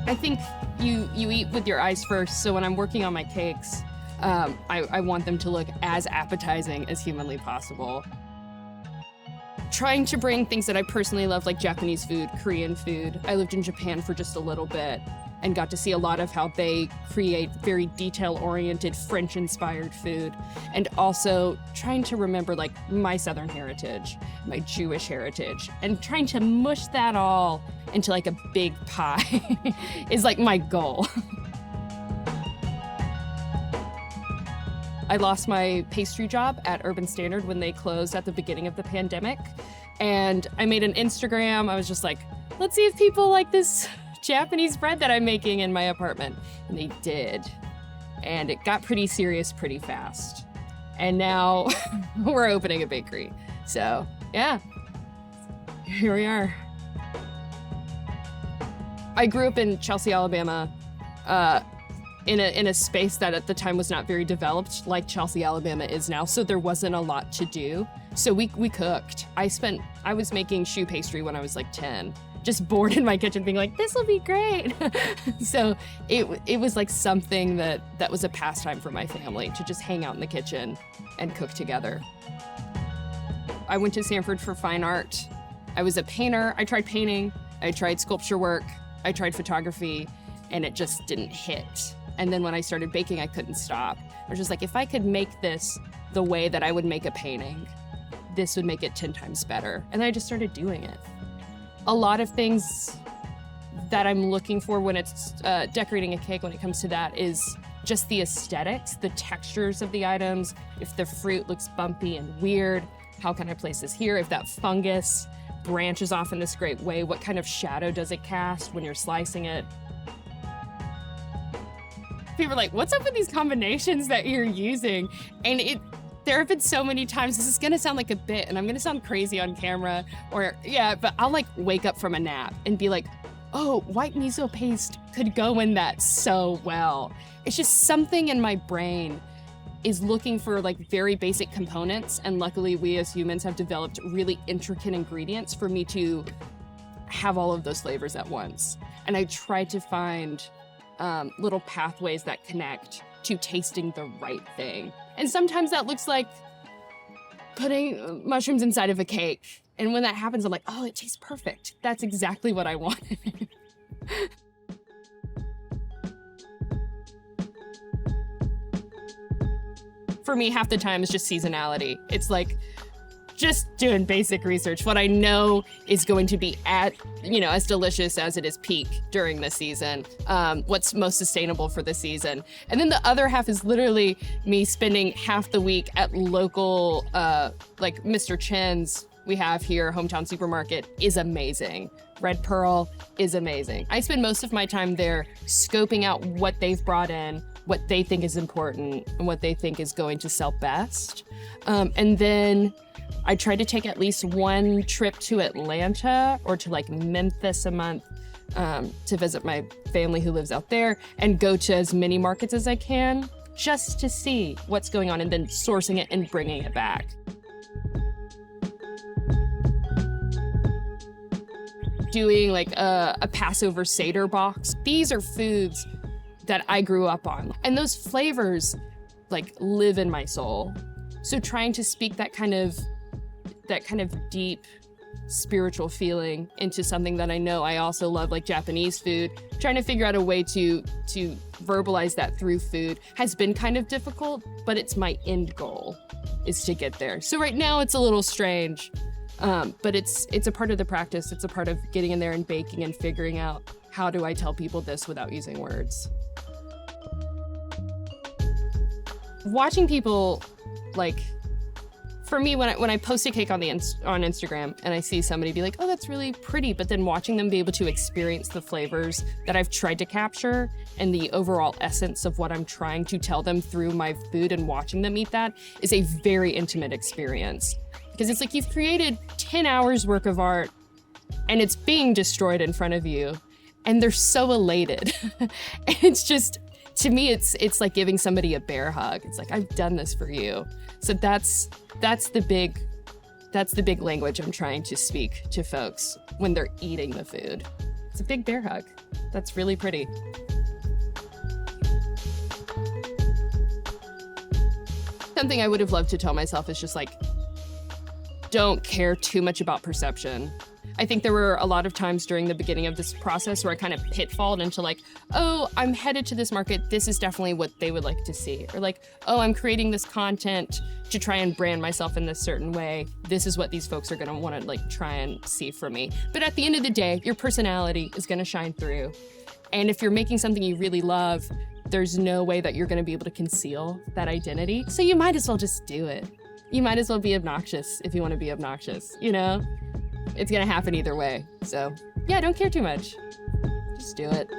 I think you eat with your eyes first, so when I'm working on my cakes, I want them to look as appetizing as humanly possible. Trying to bring things that I personally love, like Japanese food, Korean food. I lived in Japan for just a little bit and got to see a lot of how they create very detail-oriented, French-inspired food. And also trying to remember like my Southern heritage, my Jewish heritage, and trying to mush that all into like a big pie is like my goal. I lost my pastry job at Urban Standard when they closed at the beginning of the pandemic. And I made an Instagram. I was just like, let's see if people like this Japanese bread that I'm making in my apartment. And they did. And it got pretty serious pretty fast. And now we're opening a bakery. So yeah, here we are. I grew up in Chelsea, Alabama, in a space that at the time was not very developed, like Chelsea, Alabama is now, so there wasn't a lot to do. So we cooked. I was making choux pastry when I was like 10, just bored in my kitchen being like, this will be great. So it was like something that was a pastime for my family, to just hang out in the kitchen and cook together. I went to Stanford for fine art. I was a painter. I tried painting, I tried sculpture work, I tried photography, and it just didn't hit. And then when I started baking, I couldn't stop. I was just like, if I could make this the way that I would make a painting, this would make it 10 times better. And I just started doing it. A lot of things that I'm looking for when it's decorating a cake, when it comes to that, is just the aesthetics, the textures of the items. If the fruit looks bumpy and weird, how can I place this here? If that fungus branches off in this great way, what kind of shadow does it cast when you're slicing it? People are like, what's up with these combinations that you're using? And there have been so many times, this is gonna sound like a bit, and I'm gonna sound crazy on camera, but I'll like wake up from a nap and be like, oh, white miso paste could go in that so well. It's just something in my brain is looking for like very basic components, and luckily we as humans have developed really intricate ingredients for me to have all of those flavors at once. And I try to find little pathways that connect to tasting the right thing. And sometimes that looks like putting mushrooms inside of a cake. And when that happens, I'm like, oh, it tastes perfect. That's exactly what I wanted. For me, half the time is just seasonality. It's like just doing basic research. What I know is going to be as delicious as it is peak during the season. What's most sustainable for the season. And then the other half is literally me spending half the week at local, like Mr. Chen's we have here, Hometown Supermarket, is amazing. Red Pearl is amazing. I spend most of my time there scoping out what they've brought in, what they think is important, and what they think is going to sell best. And then I try to take at least one trip to Atlanta or to like Memphis a month to visit my family who lives out there and go to as many markets as I can just to see what's going on, and then sourcing it and bringing it back. Doing like a Passover Seder box. These are foods that I grew up on, and those flavors like live in my soul. So trying to speak that kind of deep spiritual feeling into something that I know I also love, like Japanese food, trying to figure out a way to verbalize that through food has been kind of difficult, but it's my end goal is to get there. So right now it's a little strange, but it's a part of the practice. It's a part of getting in there and baking and figuring out, how do I tell people this without using words? Watching people, like, for me, when I post a cake on Instagram and I see somebody be like, oh, that's really pretty, but then watching them be able to experience the flavors that I've tried to capture and the overall essence of what I'm trying to tell them through my food and watching them eat that is a very intimate experience. Because it's like you've created 10 hours worth of art and it's being destroyed in front of you and they're so elated. And it's just, to me, it's like giving somebody a bear hug. It's like, I've done this for you. So that's the big language I'm trying to speak to folks when they're eating the food. It's a big bear hug. That's really pretty. Something I would have loved to tell myself is just like, don't care too much about perception. I think there were a lot of times during the beginning of this process where I kind of pitfalled into like, oh, I'm headed to this market. This is definitely what they would like to see. Or like, oh, I'm creating this content to try and brand myself in this certain way. This is what these folks are gonna wanna like try and see from me. But at the end of the day, your personality is gonna shine through. And if you're making something you really love, there's no way that you're gonna be able to conceal that identity. So you might as well just do it. You might as well be obnoxious if you wanna be obnoxious, you know? It's gonna happen either way. So yeah, don't care too much. Just do it.